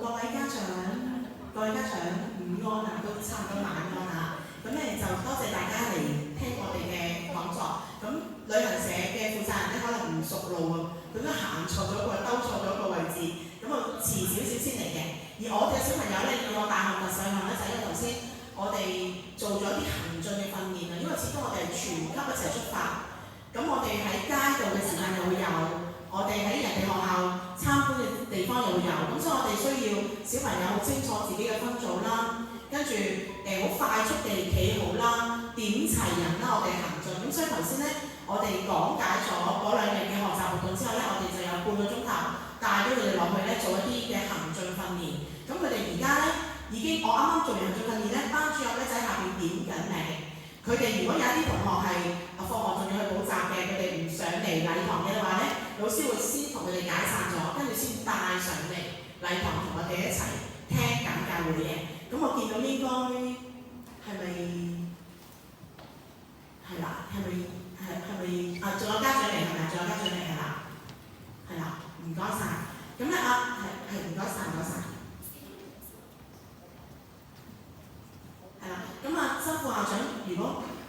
各位家長午安啊，都差唔多晚安啦。咁咧就多謝大家嚟聽我哋嘅講座。咁旅行社嘅負責人咧可能唔熟路啊，佢都行錯咗個兜錯咗個位置，咁啊遲少少先嚟嘅。而我哋嘅小朋友咧要我大學特細項咧，就係因為頭先我哋做咗啲行進嘅訓練啊，因為始終我哋係全級一齊出發，咁我哋喺街道嘅時間又會有。我哋喺人哋學校參觀嘅地方又會有，咁所以我哋需要小朋友好清楚自己嘅分組啦，跟住好快速地企好啦，點齊人啦，我哋行進。咁所以頭先咧，我哋講解咗嗰2日嘅學習活動之後咧，我哋就有半個鐘頭帶咗佢哋落去咧做一啲嘅行進訓練。咁佢哋而家咧已經，我啱啱做完行進訓練咧，班主任咧就喺下邊點緊名。佢哋如果有一啲同學係課學仲要去補習嘅，佢哋唔上嚟禮堂嘅話咧，老師會先同佢哋解散咗，跟住先帶上嚟禮堂同我哋一齊聽簡介會嘅。咁我見到應該係咪係啦？係咪啊？仲有家長嚟係咪？仲有家長嚟係啦？係啦，唔該晒。咁咧係唔該晒，唔該晒。係啦，咁辛苦校長，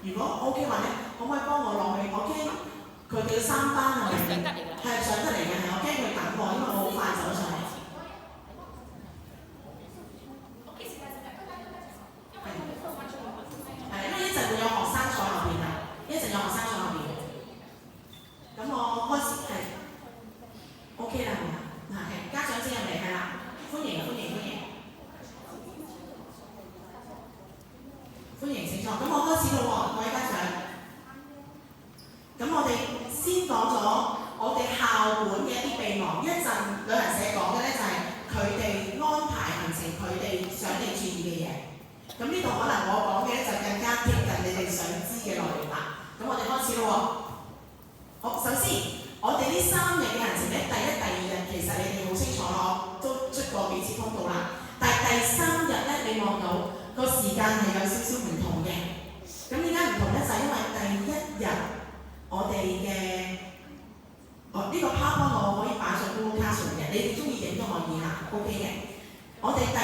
如果 OK 話咧，可唔可以幫我落去？我驚佢哋3班係咪？係上得嚟嘅，係我驚佢等我，因為我好快走上嚟。係，因為一陣會有學生坐後邊啊，一陣有學生坐後邊。咁我開始係 OK 啦，係咪啊？係家長先入嚟係啦，歡迎。歡迎請坐，咁我開始咯喎，各位家長。咁我哋先講咗我哋校本嘅一啲備忘，一陣旅行社講嘅咧就係佢哋安排行程，佢哋想你注意嘅嘢。咁呢度可能我講嘅咧就更加貼近你哋想知嘅內容啦。咁我哋開始咯喎。好，首先我哋呢3日嘅行程咧，第1、第2日其實你哋好清楚咯，都出過幾次通告啦。但係第3日咧，你望到個時間係有少少唔同嘅。咁點解唔同咧？就係因為第1日我哋嘅呢個 PowerPoint 我可以擺上 Google Classroom 嘅，你哋中意影都可以嚇 ，OK 嘅。我哋第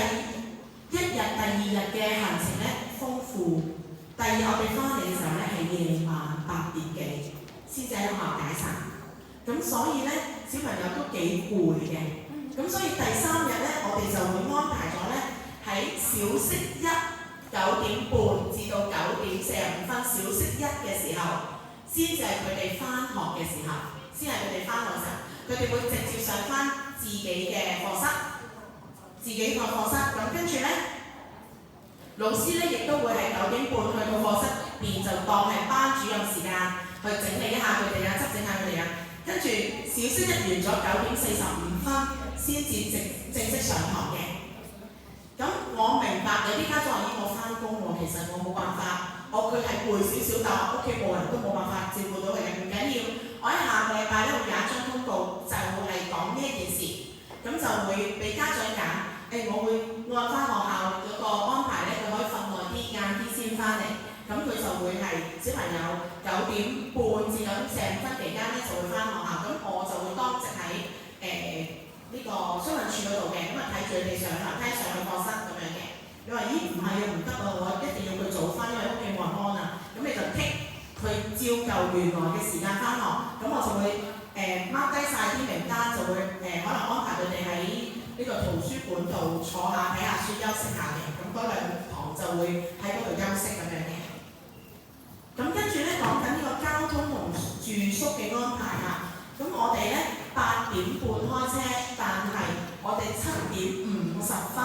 1日、第2日嘅行程咧豐富。第2日我哋翻嚟嘅時候咧係夜晚8點幾先至喺學校解散。咁所以咧小朋友都幾攰嘅。咁所以第3日咧我哋就會安排咗咧喺小息1。9點半至到9點45分，小息1嘅時候，先至係佢哋翻學嘅時候，先係佢哋翻學嘅時候，佢哋會直接上翻自己嘅課室，咁跟住咧，老師咧亦都會喺9點半去到課室邊，就當係班主任時間去整理一下佢哋啊，執整下佢哋啊，跟住小息1完咗9點45分，先至正式上堂嘅。咁我明白有啲家長話我翻工喎，其實我冇辦法，佢係攰少少，但我屋企冇人都冇辦法照顧到佢嘅，唔緊要。我喺下個禮拜咧會有一張通告，就係講呢一件事，咁就會俾家長揀。我會按翻學校嗰個安排咧，佢可以瞓耐啲、晏啲先翻嚟，咁佢就會係小朋友9點半至9點45分期間咧就會翻學校，咁我就會當值喺呢個商運處嗰度嘅，咁睇住你哋上樓梯上去課室咁樣嘅。你話咦唔係啊，唔得啊，我一定要佢早翻，因為屋企冇人安啊。咁你就剔佢照舊原來嘅時間翻學，咁我就會mark 低晒啲名單，就會可能安排佢哋喺呢個圖書館度坐下睇下書休息下嘅。咁嗰2堂就會喺嗰度休息咁樣嘅。咁跟住咧講緊呢個交通同住宿嘅安排啊。咁我哋咧8點半開車，但係我哋7點50分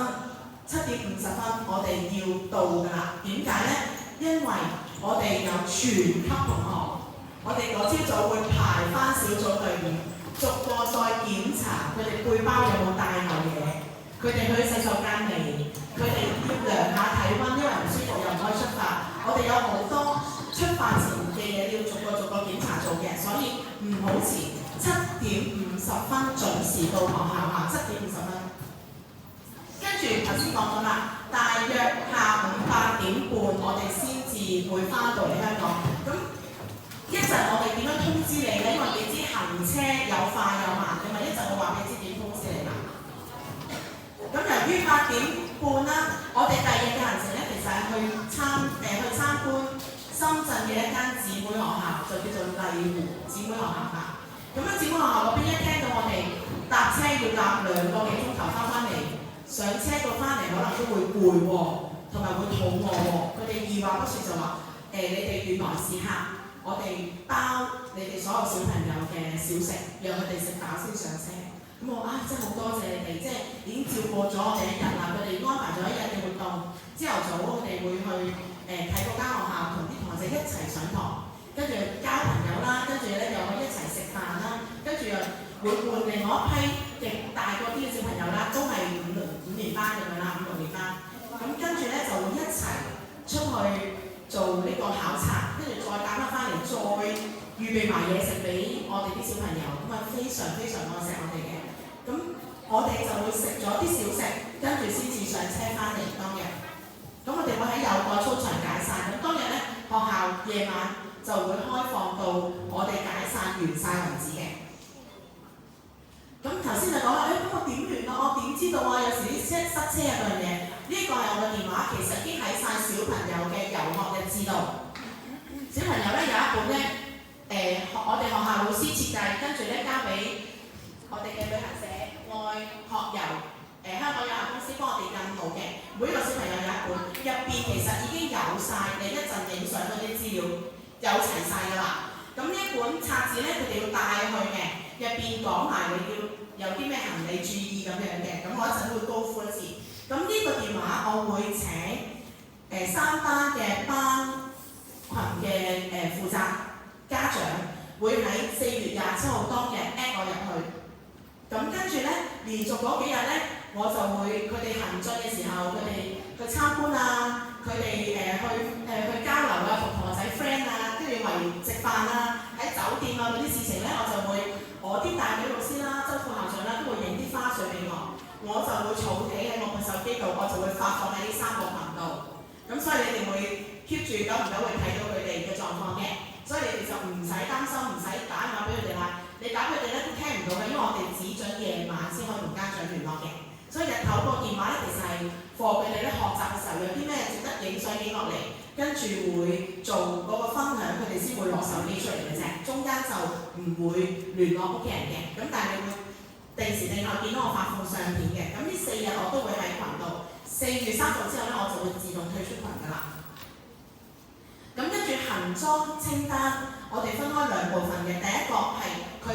我哋要到㗎啦。點解咧？因為我哋有全級同學，我哋嗰朝早會排翻小組隊伍，逐個再檢查佢哋背包有冇帶漏嘢，佢哋去洗手間未，佢哋要量下體温，因為唔舒服又唔可以出發。我哋有好多出發前嘅嘢要逐個檢查做嘅，所以唔好遲。7點50分準時到學校啊！7點50分，跟住頭先講咗啦，大約下午8點半我哋先至會翻到嚟香港。咁一陣我哋點樣通知你咧？因為你知行車有快有慢嘅嘛，一陣我話俾你知點通知你啦。咁有於8點半啦，我哋第二日嘅行程咧，其實係去參觀深圳嘅一間姊妹學校，就叫做麗湖姊妹學校啦。咁啊，姊妹學校嗰邊一聽到我哋搭車要搭2個幾鐘頭翻嚟，上車到翻嚟可能都會攰喎，同埋會肚餓喎。佢哋二話不說就話你哋原來是客，我哋包你哋所有小朋友嘅小食，讓佢哋食飽先上車。咁我真係好多謝你哋，即係已經照顧咗我哋一日啦。佢哋安排咗一日嘅活動，朝頭早我哋會去睇嗰間學校，同啲同學仔一齊上堂，跟住交朋友啦，跟住咧又可以一齊食飯啦，跟住又會換另外一批嘅大個啲嘅小朋友啦，都係五年班咁樣啦，5、6年班。咁跟住咧就會一齊出去做呢個考察，跟住再打翻嚟，再預備埋嘢食俾我哋啲小朋友，咁啊非常非常愛錫我哋嘅。咁我哋就會食咗啲小食，跟住先至上車翻嚟當日。咁我哋會喺友愛操場解散。咁當日咧學校夜晚就會開放到我哋解散完晒為止嘅。咁頭先就講啦，咁我點聯絡？我點知道啊？有時啲車塞車啊嗰樣嘢，呢個係我嘅電話，其實已經喺晒小朋友嘅遊學日誌度。小朋友咧有一本咧，我哋學校老師設計，跟住咧交俾我哋嘅旅行社愛學遊香港有限公司幫我哋印好嘅，每一個小朋友有一本，入邊其實已經有晒你一陣影相嗰啲資料，有齊晒㗎啦。咁呢一本冊子咧，佢哋要帶去嘅，入邊講埋你要有啲咩行李注意咁樣嘅。咁我一陣會高呼一次。咁呢個電話我會請3班嘅班群嘅負責家長，會喺4月27號當日 add 我入去。咁跟住咧，連續嗰幾日咧，我就會佢哋行進嘅時候，佢哋去參觀啊，佢哋去交流啊，同學仔 friend 啊，跟住圍食飯啊，喺酒店啊嗰啲事情咧，我啲帶隊老師啦、周副校長啦，都會影啲花絮俾我，我就會儲起喺我部手機度，我就會發放喺呢3個頻道。咁所以你哋會 keep 住久唔久會睇到佢哋嘅狀況嘅，所以你哋就唔使擔心，唔使打電話俾佢哋啦。你打佢哋咧都聽唔到嘅，因為我哋只準夜晚先可以同家長聯絡嘅。所以日頭個電話咧，其實係課佢哋咧學習嘅時候有啲咩值得影相影落嚟，跟住會做嗰個分享，佢哋先會攞手機出嚟嘅啫。中間就唔會聯絡屋企人嘅。咁但係你會定時定候見到我發放相片嘅。咁呢4日我都會喺群度。4月3號之後咧，我就會自動退出群㗎啦。咁跟住行裝清單，我哋分開2部分嘅。第一個係佢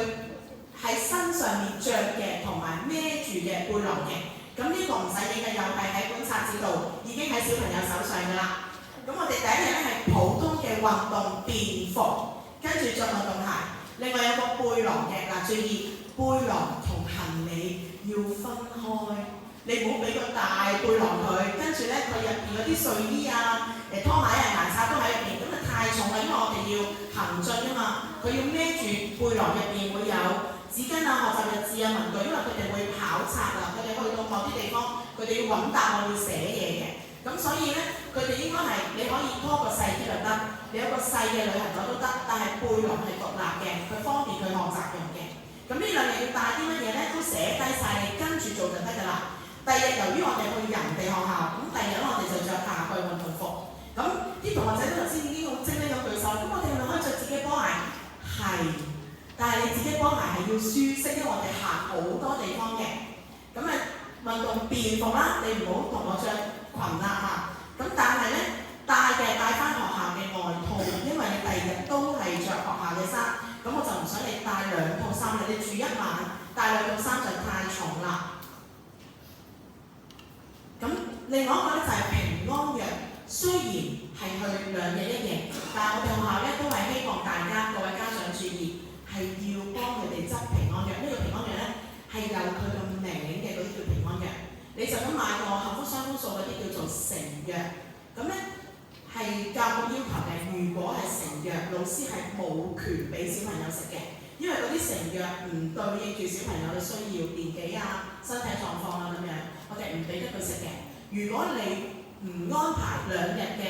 喺身上面着嘅同埋孭住嘅背囊嘅。咁呢個唔使影嘅，又係喺本冊子度已經喺小朋友手上㗎啦。咁我哋第一日咧係普通嘅運動便服，跟住着運動鞋。另外有個背囊嘅，嗱注意背囊同行李要分開。你唔好俾個大背囊佢，跟住咧佢入邊嗰啲睡衣啊、拖鞋啊、牙刷都喺入邊，咁就太重啦，因為我哋要行進啊嘛。佢要孭住背囊入邊會有紙巾啊、學習日誌啊、文具，因為佢哋會考察啊，佢哋去到某啲地方，佢哋要揾答案要寫嘢嘅。咁所以咧，佢哋應該係你可以拖個細啲就得，你有個細嘅旅行袋都得，但係背囊係獨立嘅，佢方便佢學習用嘅。咁呢2日要帶啲乜嘢咧，都寫低晒，你跟住做就得㗎啦。第二日由於我哋去人哋學校，咁第二日我哋就着夏季運動服。咁啲同學仔都頭先已經好精靈咁舉手，咁我哋係咪可以着自己波鞋？係，但係你自己波鞋係要舒適，因為我哋行好多地方嘅。咁運動便服啦，你唔好同我着裙啦嚇。咁但係咧帶翻學校嘅外套，因為你第2日都係着學校嘅衫，咁我就唔想你帶2套衫啦。你住1晚帶2套衫就太重啦。咁另外一個咧就係平安藥，雖然係去2日1夜，但係我哋學校咧都係希望大家各位家長注意，係要幫佢哋執平安藥。呢個平安藥咧係有佢個名嘅，嗰啲叫平安藥。你就咁買個幸福雙豐素嗰啲叫做成藥，咁咧係教育要求嘅。如果係成藥，老師係冇權俾小朋友食嘅，因為嗰啲成藥唔對應住小朋友嘅需要、年紀啊、身體狀況啊咁樣。我哋唔俾得佢食嘅。如果你唔安排2日嘅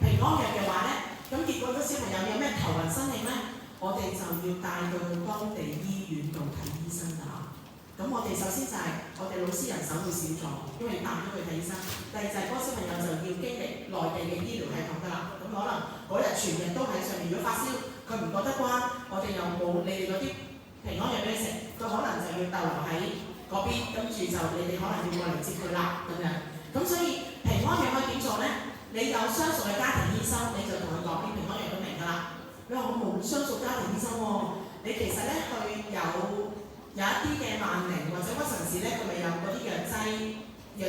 平安藥嘅話咧，咁結果啲小朋友有咩頭暈身㷫咧，我哋就要帶到去當地醫院度睇醫生㗎啦。咁我哋首先就係我哋老師人手會少咗，因為帶咗佢睇醫生。第二就係嗰個小朋友就要經歷內地嘅醫療系統㗎啦。咁可能嗰日全日都喺上面，如果發燒佢唔覺得關，我哋又冇你哋嗰啲平安藥俾佢食，佢可能就要逗留喺嗰邊，跟住就你哋可能要過嚟接佢啦咁樣。咁所以平安藥可以點做呢？你有相熟嘅家庭醫生，你就同佢講啲平安藥都明㗎啦。你話我冇相熟家庭醫生喎，你其實咧去有一啲嘅萬寧或者屈臣氏咧，佢咪有嗰啲藥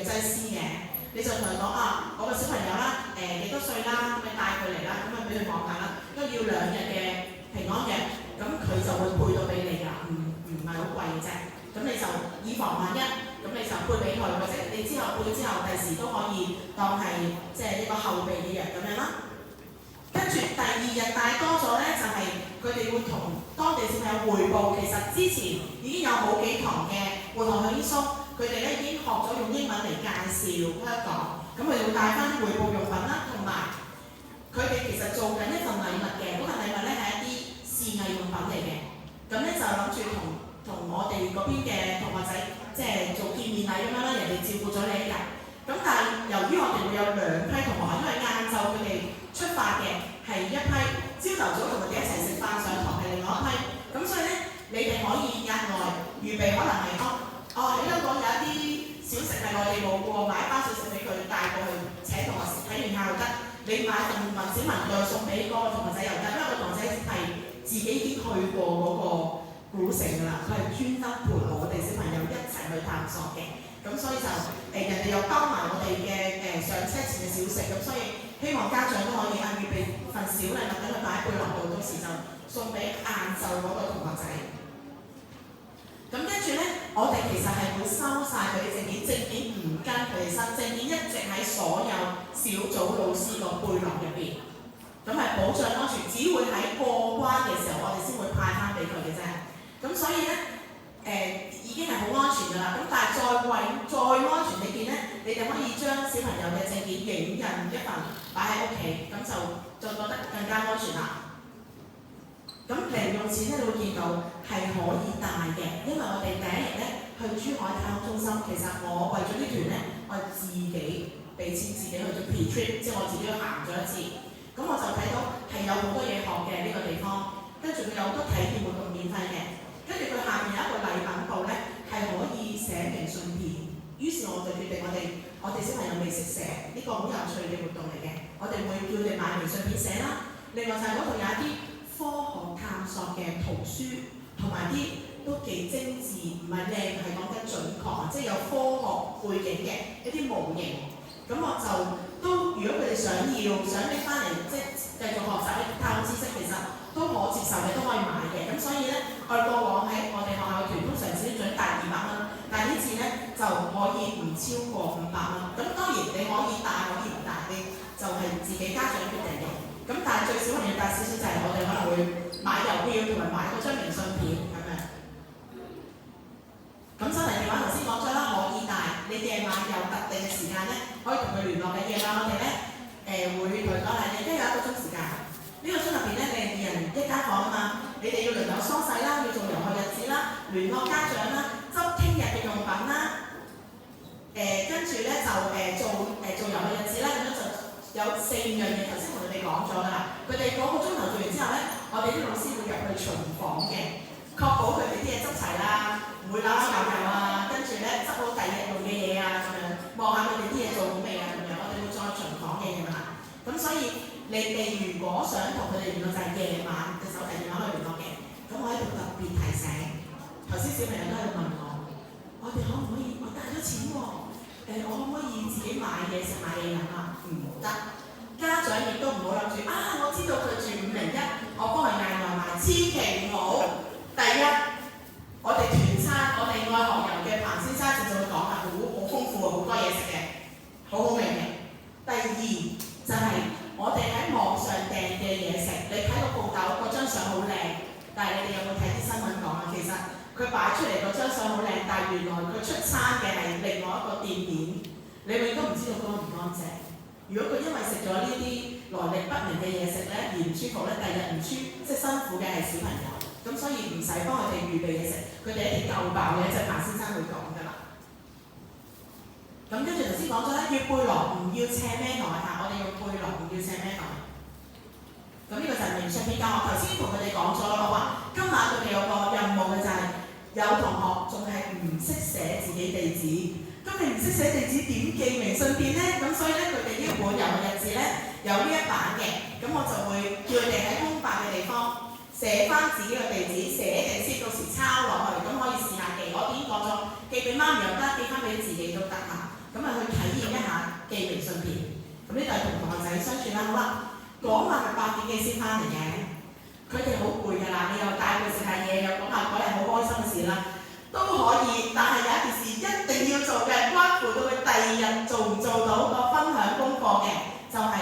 劑師嘅，你就同佢講啊，我個小朋友啦，幾多歲啦，咁你帶佢嚟啦，咁咪俾佢望下啦，因為要2日嘅平安藥，咁佢就會配到俾你㗎，唔係好貴嘅啫。咁你就以防萬一，咁你就配俾佢，或者你之後配之後，第時都可以當係即係一個後備嘅藥咁樣啦。跟住第2日帶多咗咧，就係佢哋會同當地小朋友匯報，其實之前已經有好幾堂嘅活動向醫生，佢哋咧已經學咗用英文嚟介紹香港，咁佢哋會帶翻啲匯報用品啦，同埋佢哋其實做緊一份禮物嘅，嗰份禮物咧係一啲視藝用品嚟嘅，咁咧就諗住同我哋嗰邊嘅同學仔即係做見面禮咁樣啦，人哋照顧咗你1日。咁但係由於我哋會有2批同學，因為晏晝佢哋出發嘅係1批，朝頭早同佢哋一齊食飯上堂係另外1批，咁所以咧你哋可以額外預備可能係喺香港有一啲小食係內地冇嘅喎，買一包小食俾佢帶過去請同學睇完下又得，你買份小文具送俾嗰個同學仔又得，因為個同學仔係自己已經去過嗰個古城㗎啦，佢係專登陪我哋小朋友一齊去探索嘅。咁所以就人哋又包埋我哋嘅上車前嘅小食，咁所以希望家長都可以預備份小禮物等佢擺喺背囊度，到時就送俾晏晝嗰個同學仔。咁跟住咧，我哋其實係會收晒佢啲證件唔跟佢哋新，證件一直喺所有小組老師個背囊入邊，咁係保障安全，只會喺過關嘅時候我哋先會派翻俾佢嘅啫。咁所以咧。已經係好安全㗎啦，咁但係再安全你見咧，你就可以將小朋友嘅證件影印一份擺喺屋企，咁就覺得更加安全啦。咁零用錢咧，你會見到係可以帶嘅，因為我哋第1日咧去珠海太空中心，其實我為咗呢團咧，我係自己俾錢自己去做 pre-trip， 即係我自己去行咗1次，咁我就睇到係有好多嘢學嘅呢個地方，跟住佢有好多體驗活動免費嘅。跟住佢下面有一個禮品簿咧，係可以寫明信片。於是我就決定我哋小朋友未食蛇，呢個好有趣嘅活動嚟嘅。我哋會叫你買明信片寫啦。另外就係嗰度有一啲科學探索嘅圖書，同埋啲都幾精緻，唔係靚，係講緊準確啊，即係有科學背景嘅一啲模型。咁我就都，如果佢哋想拎翻嚟，即係繼續學習啲太空知識，其實都可接受嘅，都可以買嘅。咁所以咧，我過往喺我哋學校嘅團通常只準帶200蚊，但係呢次咧就可以唔超過500蚊。咁當然你可以帶，可以唔帶，你就係自己家長決定嘅。咁但係最少可能要帶少少，就係我哋可能會買郵票同埋買嗰張明信片咁樣。咁收嚟電話頭先講咗啦，可以帶。你夜晚有特定嘅時間咧，可以同佢聯絡嘅。夜晚我哋咧會同佢講係，你而家有1個鐘時間。呢個鐘入邊咧，你係2人1間房啊嘛，你哋要輪流梳洗啦，要做遊學日誌啦，聯絡家長啦，執聽日嘅用品啦，跟住咧就做遊學日誌啦，咁樣就有4、5樣嘢頭先同你哋講咗啦。佢哋嗰個鐘頭做完之後咧，我哋啲老師會入去巡房嘅，確保佢哋啲嘢執齊啦，唔會扭扭扭扭啊，跟住咧執好第2日用嘅嘢啊，咁樣望下佢哋啲嘢做好未啊，咁樣我哋會再巡房嘅咁啊。咁所以你哋如果想同佢哋聯絡，就係夜晚嘅手提電話去聯絡嘅。咁我喺度特別提醒，頭先小朋友都喺度問我哋可唔可以？我帶咗錢喎，我可唔可以自己買嘢食買嘢飲啊？唔得，家長亦都唔好諗住啊！我知道佢住501，我幫佢嗌外賣，千祈唔好。第一，我哋團餐，我哋愛學遊嘅彭先生就會講啊，好豐富啊，好多嘢食嘅，好好味嘅。第二就係我哋喺網上訂嘅嘢食，你睇個報道嗰張相好靚，但係你哋有冇睇啲新聞講啊？其實佢擺出嚟嗰張相好靚，但係原來佢出餐嘅係另外一個店面，你永遠都唔知道乾唔乾淨。如果佢因為食咗呢啲來歷不明嘅嘢食咧而唔舒服咧，第2日唔舒，即係辛苦嘅係小朋友。咁所以唔使幫佢哋預備嘢食，佢哋一定夠飽嘅，就係彭先生會講㗎啦。咁跟住頭先講咗咧，要背囊唔要斜孭袋嚇，我哋要背囊唔要斜孭袋。咁呢個就係明信片教學。頭先同佢哋講咗啦，我話今晚佢哋有個任務嘅就係、有同學仲係唔識寫自己地址，咁你唔識寫地址點寄明信片呢？咁所以咧佢哋呢本遊嘅日誌咧有呢一版嘅，咁我就會叫佢哋喺空白嘅地方寫翻自己嘅地址，寫定先，到時抄落去，咁可以試下寄。我已經講咗，寄俾媽咪又得，寄翻俾自己都得嚇。咁啊去體驗一下寄明信片。咁呢度係同同學仔相處啦。好啦，嗰晚係8點幾先翻嚟嘅。佢哋好攰㗎啦，你又帶佢食下嘢，又講下嗰日好開心嘅事啦，都可以。但係有一件事一定要做嘅，關乎到佢第二日做唔做到個分享功課嘅，就係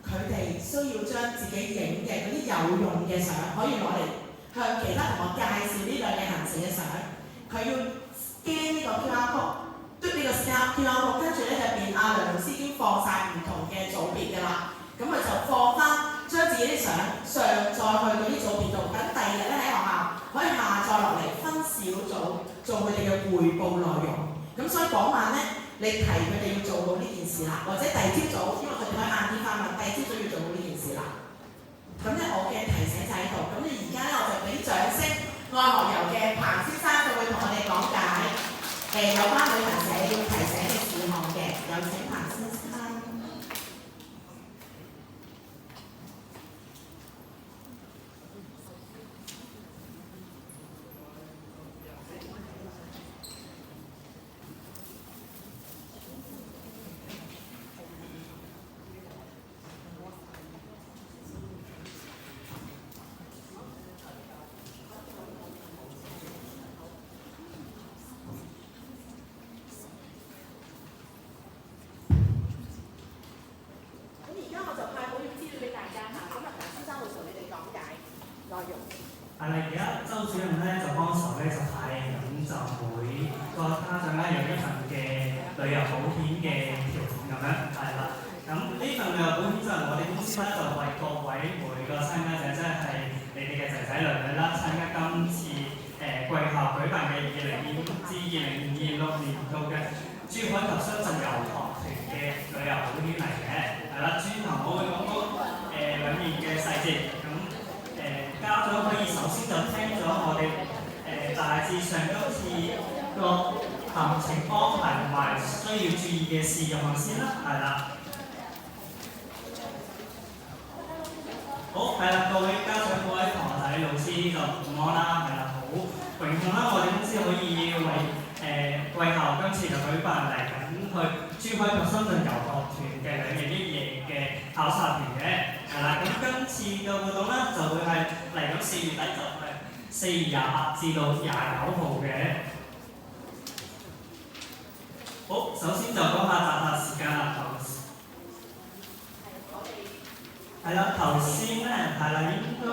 佢哋需要將自己影嘅嗰啲有用嘅相，可以攞嚟向其他同學介紹呢兩日行程嘅相。佢要 scan 呢個 QR code， 嘟呢個 QR code， 跟住咧入邊阿梁老師已經放晒唔同嘅組別㗎啦。咁佢就放翻將自己啲相上載去嗰啲組別度，等第二日咧喺學校可以下載落嚟分小組做佢哋嘅匯報內容。咁所以嗰晚咧，你提佢哋要做到呢件事啦，或者第二朝早，因為佢哋可以晏啲翻嘛，第二朝早要做到呢件事啦。咁咧我嘅提醒就喺度，咁你而家咧我就俾掌聲，愛學遊嘅彭先生就會同我哋講解有關旅行社要提醒嘅事項嘅，有請彭先生。係啦，而家周主任咧就幫手咧就派，咁就每個家長咧有一份嘅旅遊保險嘅條款咁樣，係啦。咁呢份旅遊保險就係我哋公司咧就為各位每個參加者，即係你哋嘅仔仔女女啦，參加今次貴校舉辦嘅2025至2026年度嘅珠海及深圳遊學團嘅旅遊保險嚟嘅，係啦。轉頭我會講講裡面嘅細節。家長可以首先就聽咗我哋大致上今次個行程安排同埋需要注意嘅事項先啦，係啦。好，係啦，各位家長、各位同學仔、老師就午安啦，係啦，好榮幸啦，我哋公司可以為貴校今次就舉辦嚟緊去珠海及深圳遊學團嘅2日1夜嘅考察團嘅。係啦，咁今次嘅活動咧就會係嚟緊4月底，就係4月28至到29號嘅。好，首先就講下集合時間啦。係啦，頭先咧係啦，應該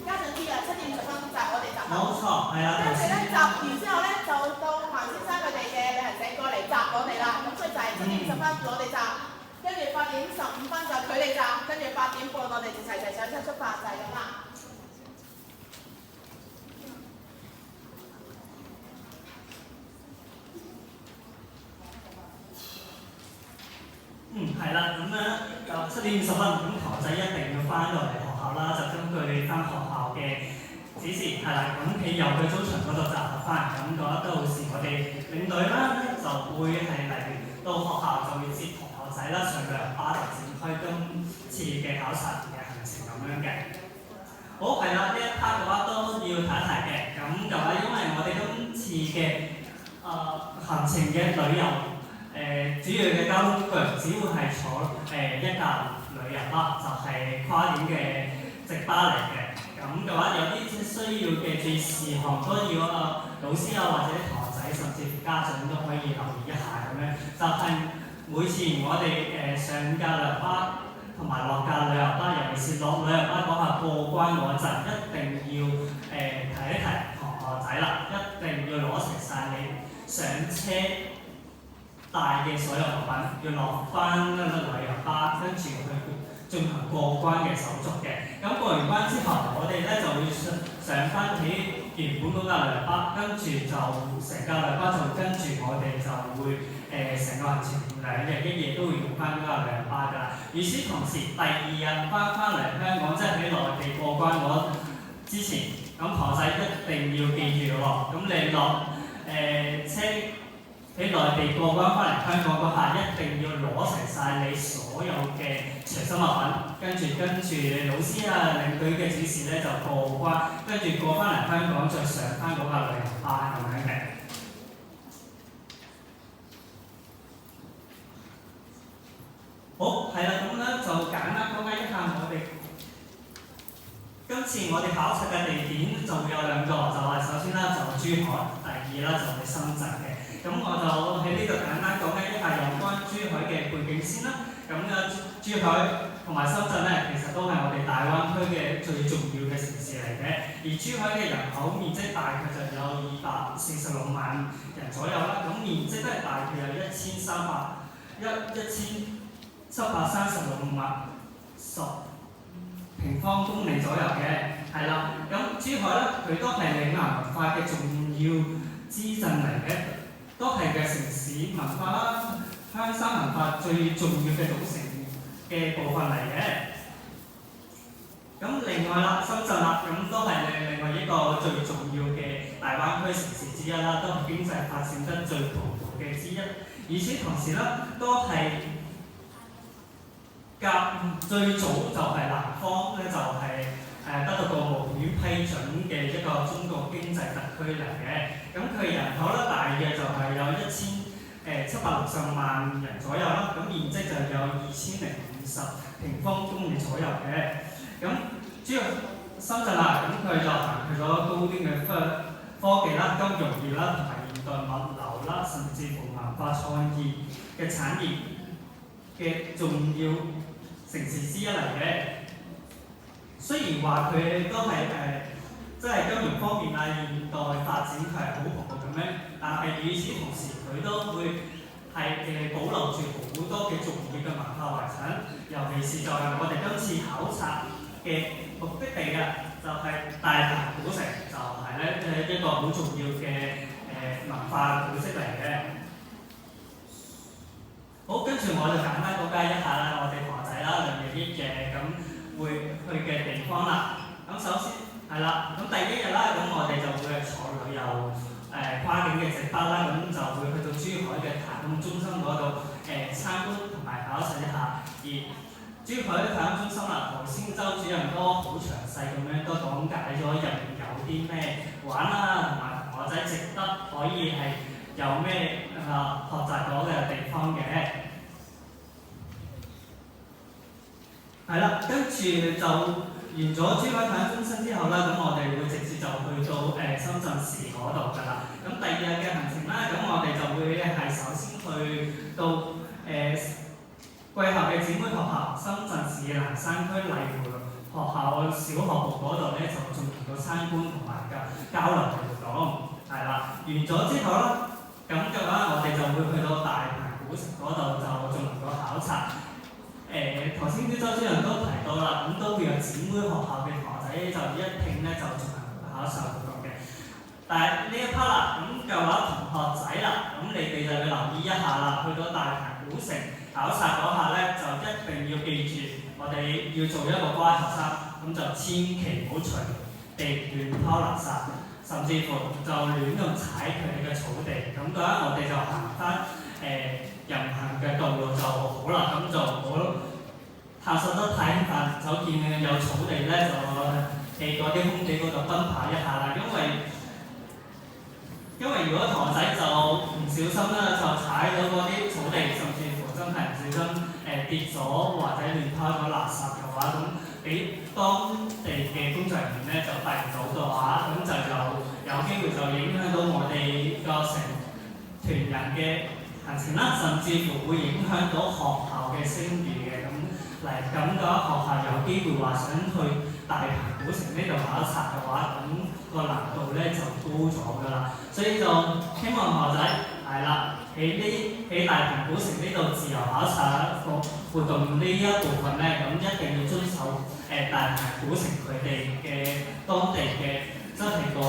家長知啦，7點20分集我哋集合。冇錯，係啦。跟住咧集完之後咧，就到彭先生佢哋嘅旅行社過嚟集我哋啦。咁所以就係7點20分我哋集。跟住8點15分就佢哋集，跟住8點半我哋就齊上車出發，就係咁啦。係啦，咁咧就7點20分，咁同學仔一定要翻到嚟學校啦，就根據翻學校嘅指示，係啦，咁喺右嘅操場嗰度集合翻，咁嗰到時我哋領隊啦就會係嚟到學校就會接同學仔啦上旅遊巴，就展開今次嘅考察嘅行程咁樣嘅。好，係啦，呢一 part 嘅話都要提一提嘅，咁就係因為我哋今次嘅行程嘅旅遊主要嘅交通工具只會係坐一架旅遊巴，就係跨境嘅直巴嚟嘅。咁嘅話有啲需要嘅注意事項都要老師或者同學仔甚至家長都可以留意一下咁樣。就係每次我哋上架旅遊巴同埋落架旅遊巴，尤其是落旅遊巴嗰下過關嗰陣，一定要提一提同學仔啦，一定要攞齊晒你上車帶嘅所有物品，要落翻旅遊巴，跟住去進行過關嘅手續嘅。咁過完關之後，我哋咧就會上翻起原本嗰架旅遊巴，跟住就成架旅遊巴就跟住我哋就會成個行程2日1夜都會用翻嗰架旅遊巴㗎啦。與此同時，第2日翻嚟香港，即係喺內地過關嗰之前，咁婆仔一定要記住喎。咁你落車喺內地過關翻嚟香港嗰下，一定要攞齊晒你所有嘅隨身物品，跟住你老師啊、領隊嘅指示咧就過關，跟住過翻嚟香港再上翻嗰架旅遊巴咁樣嘅。好，係啦，咁咧就簡單講解一下我哋今次我哋考察嘅地點就會有2個，就係首先啦就珠海，第2啦就係深圳嘅。咁我就喺呢度簡單講解一下有關珠海嘅背景先啦。咁珠海同埋深圳咧，其實都係我哋大灣區嘅最重要嘅城市嚟嘅。而珠海嘅人口面積大概就有246萬人左右啦。咁面積都係大概有1736萬10平方公里左右嘅，係啦。咁珠海咧，佢都係嶺南文化嘅重要支鎮嚟嘅，都係嘅城市文化啦、鄉山文化最重要嘅組成嘅部分嚟嘅。咁另外啦，深圳啦，咁都係另外一個最重要嘅大灣區城市之一啦，都係經濟發展得最蓬勃嘅之一。與此同時咧，都係最早就係南方咧，就係得到國務院批准嘅一個中國經濟特區嚟嘅。咁佢人口咧大約就係有1760萬人左右啦。咁面積就有2050平方公里左右嘅。咁主要深圳啦，咁佢就行去咗高端嘅科技啦、金融業啦，同埋現代物流啦，甚至乎文化創意嘅產業嘅重要城市之一嚟嘅。雖然話佢都係即係金融方面啊、現代發展佢係好蓬勃咁樣，但係與此同時佢都會係保留住好多嘅重要嘅文化遺產，尤其是就係我哋今次考察嘅目的地啊，就係大鵬古城，就係咧一個好重要嘅文化古蹟嚟嘅。好，跟住我就簡單講解一下啦，我哋婆仔啦2日1夜咁會去嘅地方啦。咁首先係啦，咁第1日啦，咁我哋就會坐旅遊跨境嘅直巴啦，咁就會去到珠海嘅太空中心嗰度參觀同埋考察一下。而珠海太空中心啦，頭先周主任都好詳細咁樣都講解咗入面有啲咩玩啦，同埋同學仔值得可以係有咩學習到嘅地方嘅。係啦，跟住就完咗珠海太空中心之後啦，咁我哋會直接就去到深圳市嗰度㗎啦。咁第2日嘅行程啦，咁我哋就會係首先去到貴校嘅姊妹學校深圳市蘭山區麗湖學校小學部嗰度咧，就進行到參觀同埋交流嘅活動。係啦，完咗之後啦，咁嘅話我哋就會去到大鵬古城嗰度就進行到考察。頭先啲周主任都提到啦，咁都會有姊妹學校嘅同學仔就一併咧就進行考察活動嘅。但係呢一 part 啦，咁嘅話同學仔啦，咁你哋就要留意一下啦。去到大鵬古城考察嗰下咧，就一定要記住，我哋要做一個乖學生，咁就千祈唔好隨地亂拋垃圾，甚至乎就亂咁踩佢哋嘅草地。咁嘅話，我哋就行翻人行嘅道路就好啦，咁就唔好探索得太頻繁，就見有草地咧就喺嗰啲空地嗰度奔跑一下啦。因為如果同學仔就唔小心啦，就踩到嗰啲草地，甚至乎真係唔小心跌咗或者亂拋咗垃圾嘅話，咁俾當地嘅工作人員咧就發現到嘅話，咁就有機會就影響到我哋個成團人嘅行程啦，甚至乎會影響到學校嘅聲譽嘅。咁嘅話，學校有機會話想去大鵬古城呢度考察嘅話，咁個難度咧就高咗㗎啦。所以就希望學仔係啦，喺大鵬古城呢度自由考察活動呢一部分咧，咁一定要遵守大鵬古城佢哋嘅當地嘅即係個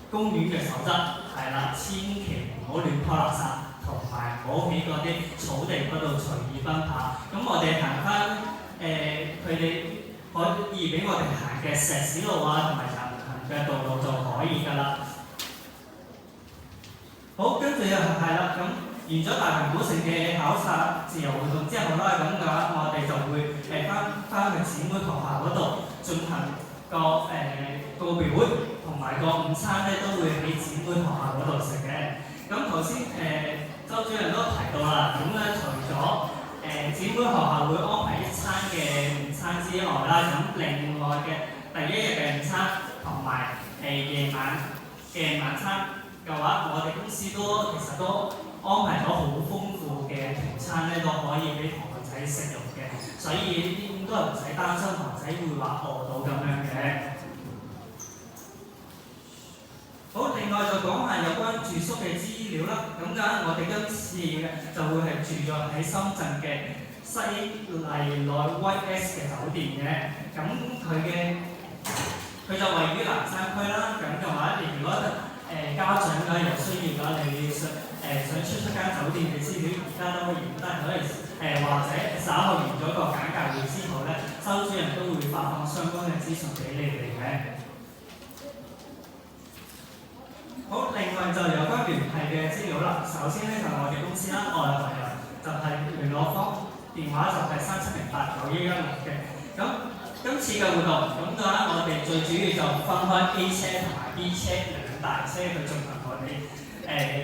公園嘅守則，係啦，千祈唔好亂拋垃圾，同埋唔好喺嗰啲草地嗰度隨意奔跑。咁我哋行翻佢哋可以俾我哋行嘅石屎路啊，同埋人行嘅道路就可以㗎啦。好，跟住又係啦，咁完咗大鵬古城嘅考察自由活動之後啦，咁嘅話我哋就會翻去姊妹學校嗰度進行個告別會，同埋個午餐咧都會喺姊妹學校嗰度食嘅。咁頭先周主任都提到啦，咁咧除咗姊妹學校會安排一餐嘅午餐之外啦，咁另外嘅第一日嘅午餐同埋夜晚嘅晚餐嘅話，我哋公司其實都安排咗好豐富嘅團餐咧，都可以俾同學仔食用嘅，所以應該唔使擔心同學仔會話餓到咁樣嘅。好，另外就講下有關住宿嘅資料啦。咁我哋今次就會係住咗喺深圳嘅西麗內威 S 嘅酒店嘅。咁佢就位於南山區啦。咁嘅話，如果家長有需要嘅話，你想出間酒店嘅資料，而家都可以或者稍後完咗個簡介會之後咧，周主任都會發放相關嘅資訊俾你哋嘅。好，另外就有關聯繫嘅資料啦。首先咧就係我哋公司啦，外來人就係聯絡方電話就係37089116嘅。咁今次嘅活動咁嘅話，我哋最主要就分開 A 車同埋 B 車兩大車去進行我哋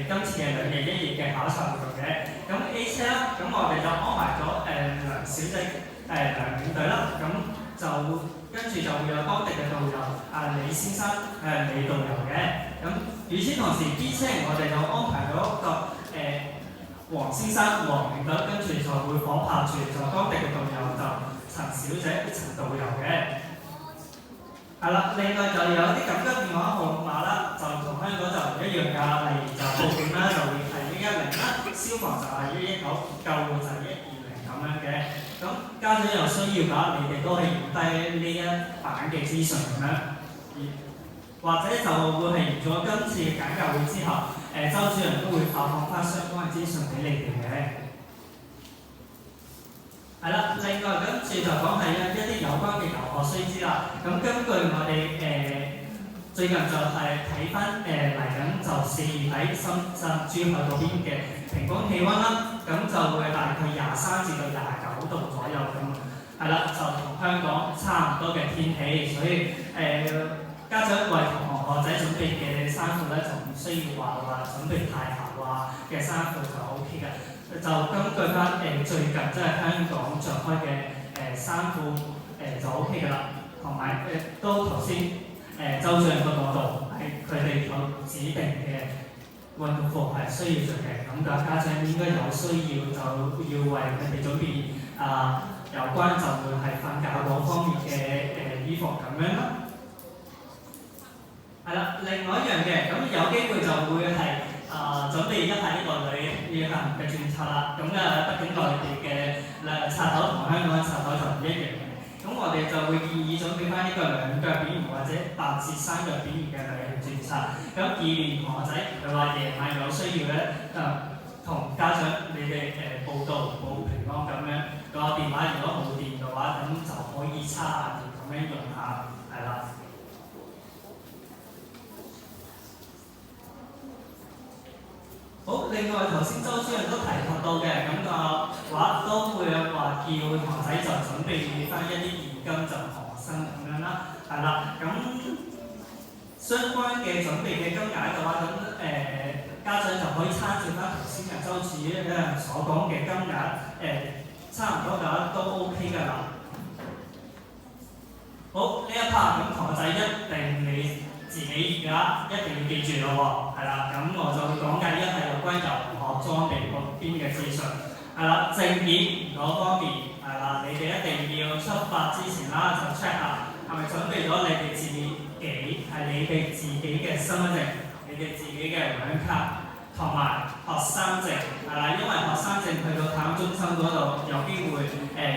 今次嘅2日1夜嘅考察活動嘅。咁 A 車啦，咁我哋就安排咗梁小姐梁領隊啦，咁就跟住就會有當地嘅導遊李先生李導遊嘅。咁與此同時 B 車我哋就安排咗一個黃先生黃領隊，跟住就會夥拍住就當地嘅導遊就陳小姐陳導遊嘅。係啦，另外就有啲緊急電話號碼啦，就同香港就唔一樣㗎。例如就報警啦，就會係110啦，消防就係119，救護就係120咁樣嘅。咁家長有需要嘅話，你哋都可以影低呢一版嘅資訊咁樣。或者就會係完咗今次嘅簡介會之後，周主任都會發放翻相關嘅資訊俾你哋嘅。係啦，另外跟住就講係一啲有關嘅遊學須知啦。咁根據我哋最近就係睇翻嚟緊就4月底深圳珠海嗰邊嘅平均氣温啦，咁就會大概23至到29度左右咁。係啦，就同香港差唔多嘅天氣，所以家長為同學仔準備嘅衫褲咧，就唔需要話準備太厚嘅衫褲就 O K 嘅。就根據翻最近即係香港着開嘅衫褲就 O K 㗎啦。同埋都頭先周主任都講到，係佢哋有指定嘅運動服係需要着嘅。咁家長應該有需要就要為佢哋準備有關就會係瞓覺嗰方面嘅衣服咁樣啦。係啦，另外一樣嘅，咁有機會就會係準備一下呢個旅行嘅註冊啦。咁畢竟內地嘅冊頭同香港嘅冊頭就唔一樣嘅。咁我哋就會建議準備翻呢個2腳扁或者8至3腳扁嘅旅行註冊。咁以便同學仔佢話夜晚有需要咧，同家長你哋報到報平安咁樣。個電話如果冇電嘅話，咁就可以插下電咁樣用下，係啦。好，另外頭先周主任都提及到嘅，咁嘅話都會話叫同學仔就準備翻一啲現金就學生咁樣啦，係啦。咁相關嘅準備嘅金額嘅話，咁家長就可以參照翻頭先嘅周主任所講嘅金額，差唔多嘅話都 OK 㗎啦。好，呢一 part 咁同學仔一定你自己而家一定要記住咯喎，係啦，咁我就會講解一係有關遊學裝備嗰邊嘅資訊，係啦，證件嗰方面係啦，你哋一定要出發之前啦就 check 下係咪準備咗你哋自己嘅身份證、你哋自己嘅會員卡，同埋學生證係啦，因為學生證去到探中心嗰度有機會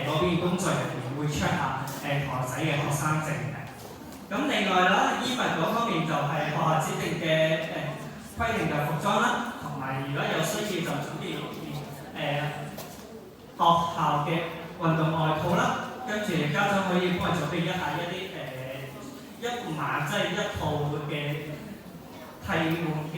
嗰邊工作人員會 check 下台仔嘅學生證嘅。咁另外啦，衣物嗰方面就係學校指定嘅規定嘅服裝啦，同埋如果有需要就準備學校嘅運動外套啦，跟住家長可以幫佢準備一下一啲一碼即係一套嘅替換嘅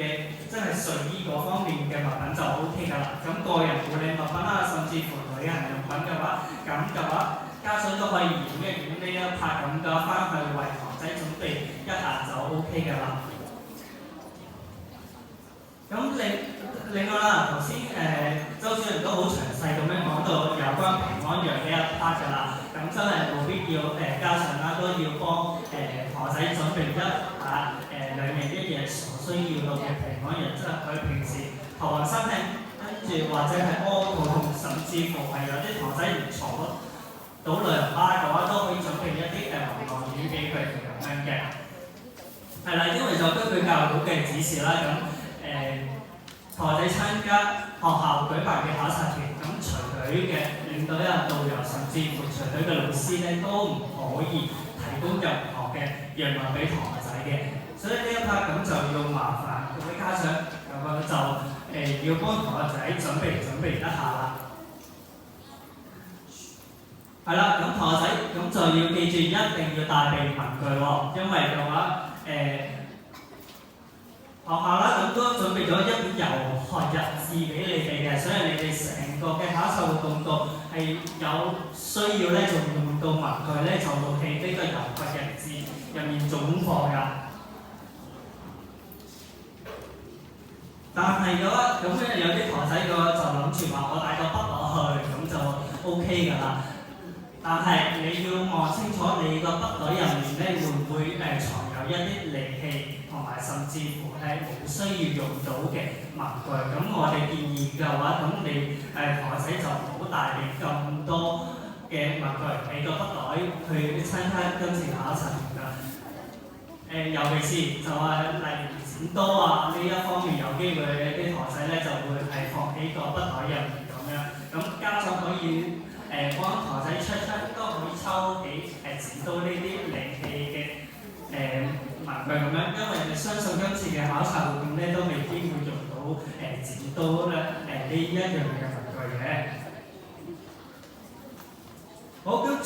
即係睡衣嗰方面嘅物品就 O K 㗎啦。咁個人護理物品啦，甚至乎旅行用品嘅話，咁嘅話家長都可以驗一驗呢一 part 咁嘅翻去為堂仔準備一下就 O K 㗎啦。咁另外啦，頭先周主任都好詳細咁樣講到有關平安藥呢一 part 㗎啦，咁真係冇必要家長啦都要幫堂仔準備一下兩日一夜所需要到嘅平安藥，即係佢平時頭暈身慶，跟住或者係屙肚痛，甚至乎係有啲堂仔唔坐到旅遊巴嘅話，都可以準備一啲雲浪丸俾佢咁樣嘅。係啦，因為就根據教育局嘅指示啦，咁堂仔參加學校舉辦嘅考察團，咁隨隊嘅領隊啊、導遊，甚至乎隨隊嘅老師咧，都唔可以提供任何嘅藥物俾堂仔嘅。所以呢一 part 咁就要麻煩各位家長，咁就要幫堂仔準備一下啦。係啦，咁堂仔咁就要記住一定要帶備文具喎，因為嘅話學校啦，咁都準備咗一本遊學日誌俾你哋嘅，所以你哋成個嘅考察活動度係有需要咧，就用到文具咧，就到喺呢個遊學日誌入面做功課㗎。但係嘅話，咁咧有啲堂仔嘅話就諗住話我帶個筆落去，咁就 OK 㗎啦。但係你要望清楚你個筆袋入面咧，會唔會藏有一啲利器？同埋甚至乎係冇需要用到嘅文具，咁我哋建議嘅話，咁你堂仔就唔好帶備咁多嘅文具喺個筆袋去參加今次考察團㗎。尤其是就係例如剪刀啊呢一方面，有機會啲堂仔咧就會係放喺個筆袋入面咁樣。咁家長可以幫堂仔出都可以抽起剪刀呢啲利器嘅文具咁樣，因為你相信今次嘅考察活動咧都未必會用到剪刀咧呢一樣嘅文具嘅。好，跟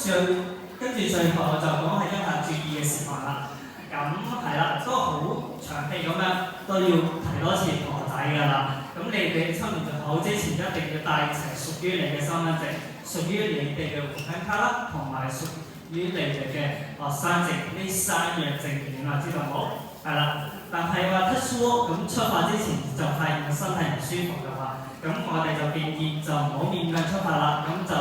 住最後就講係一下注意嘅事項啦。咁係啦，都好長氣咁樣都要提多次堂仔㗎啦。咁你哋出門入口之前一定要帶齊屬於你嘅身份證、屬於你哋嘅回鄉卡啦，同埋屬於你哋嘅學生證呢三樣證件啦，知道冇？係啦，但係話特殊咁出發之前就發現個身體唔舒服嘅話，咁我哋就建議就唔好勉強出發啦，咁就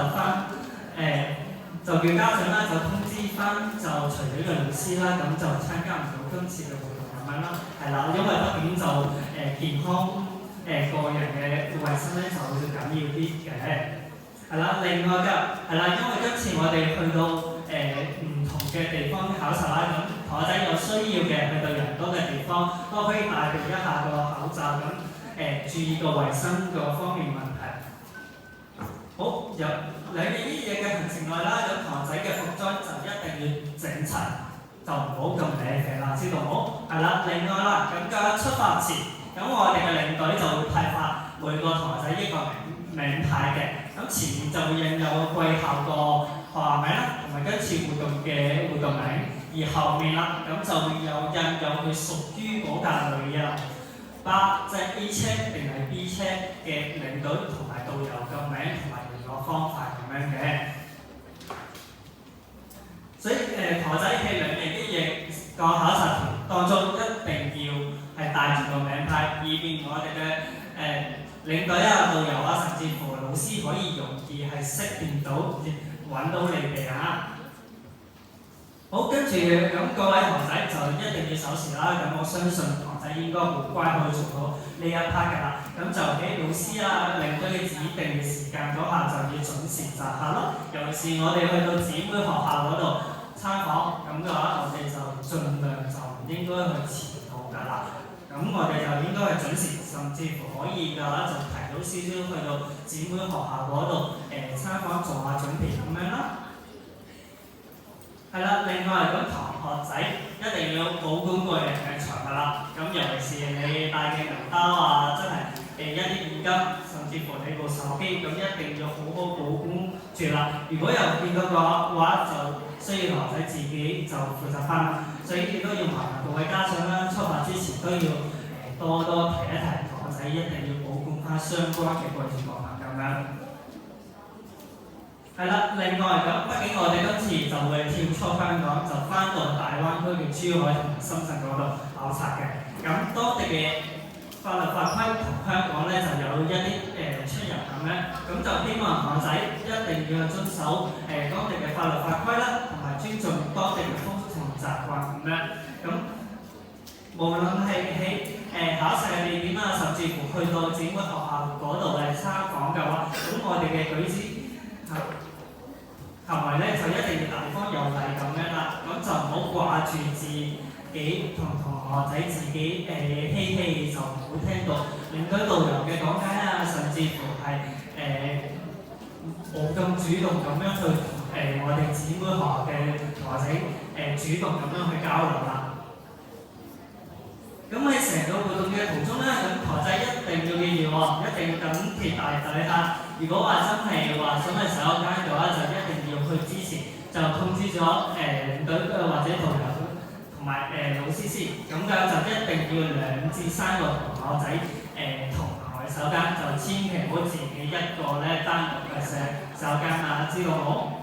就叫家長啦，就通知翻就隨隊嘅老師啦，咁就參加唔到今次嘅活動咁樣啦。係啦，因為畢竟就健康個人嘅衞生咧就會緊要啲嘅。係啦，另外㗎係啦，因為今次我哋去到唔同嘅地方考察啦，咁堂仔有需要嘅去到人多嘅地方都可以帶備一下個口罩，咁注意個衞生個方面問題。好，有兩日一夜嘅行程內啦，咁堂仔嘅服裝就一定要整齊，就唔好咁瀨啡啦，知道冇？係啦，另外啦，咁嘅出發前，咁我哋嘅領隊就會派發每個堂仔一個名牌嘅，咁前面就會印有貴校個學校名啦，同埋今次活動嘅活動名，而後面啦，咁就會有印有佢屬於嗰架旅遊巴，即係 A 車定係 B 車嘅領隊同埋導遊嘅名同埋聯絡方法咁樣嘅。所以堂仔喺兩日一夜個考察團當中一定要係帶住個名牌，以便我哋嘅領隊啊、導遊啊，甚至乎老師可以容易係識別到揾到你哋啊。好，跟住咁各位堂仔就一定要守時啦。咁我相信堂仔應該好乖可以做到呢一 part 㗎啦。咁就喺老師啊、領隊嘅指定嘅時間嗰下就要準時集合咯。尤其是我哋去到姊妹學校嗰度參訪，咁嘅話我哋就盡量就唔應該去遲到㗎啦。咁我哋就應該係準時，甚至乎可以嘅話就提早少少去到姊妹學校嗰度參訪做下準備咁樣啦。係啦，另外咁同學仔一定要保管個人嘅財物啦。咁尤其是你帶嘅銀包啊，真係一啲現金，甚至乎你部手機，咁一定要好好保管住啦。如果有變到嘅話，就需要同學仔自己就負責翻啦。所以亦都要麻煩各位家長啦，出發之前都要多多提一提同學仔，一定要保管翻相關嘅個人財物咁樣。係啦，另外咁，畢竟我哋今次就會跳出香港，就翻到大灣區嘅珠海同埋深圳嗰度考察嘅。咁當地嘅法律法規同香港咧就有一啲出入咁樣，咁就希望同學仔一定要遵守當地嘅法律法規啦，同埋尊重當地嘅風俗同習慣咁樣。咁無論係喺考試嘅地點啊，甚至乎去到姊妹學校嗰度參訪嘅話，咁我哋嘅舉止行為咧就一定要大方有禮咁樣啦，咁就唔好掛住自己同學仔自己嬉戲，就唔好聽到領隊導遊嘅講解啊，甚至乎係冇咁主動咁樣去我哋姊妹學校嘅同學仔主動咁樣去交流啦。咁喺成個活動嘅途中咧，咁同學仔一定要記住喎，一定要緊貼大隊啦。如果話真係話想去洗手間嘅話，就一定要去之前就通知咗領隊或者導遊同埋老師先。咁就一定要2至3個同學仔同行去洗手間，就千祈唔好自己一個咧單獨去洗手間啊，知道冇？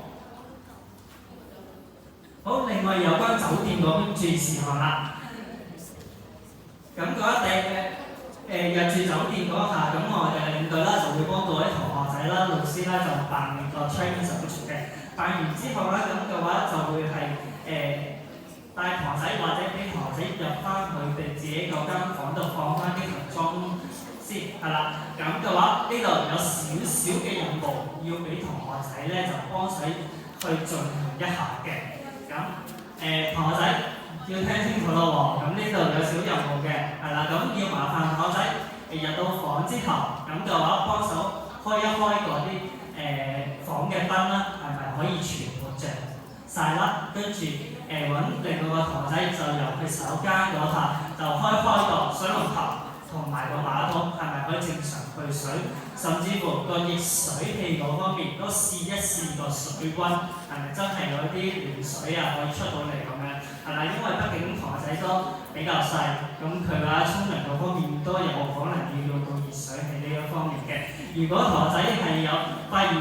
好，另外有關酒店嗰邊注意事項啦。咁嗰一入住酒店嗰下，咁我哋領隊啦就會幫到啲同學仔啦、老師啦就辦個 check-in 手續嘅。辦完之後咧，咁嘅話就會係帶同學仔或者俾同學仔入翻佢哋自己嗰間房度放翻啲行裝先，係啦。咁嘅話呢度有少少嘅任務要俾同學仔咧就幫手去進行一下嘅。咁同學仔要聽清楚咯喎，咁呢度有小任務嘅，係啦，咁要麻煩同學仔入到房之後，咁嘅話幫手開一開嗰啲房嘅燈啦，係咪可以全部着晒啦？跟住揾另外個同學仔就由佢手間嗰下就開個水龍頭同埋個馬桶，係咪可以正常去水？甚至乎個熱水器嗰方面都試一試個水溫，係咪真係有啲暖水啊可以出到嚟咁樣？係啦，因為畢竟同學仔都比較細，咁佢話沖涼嗰方面都有可能要用到熱水器呢一方面嘅。如果同學仔係有發現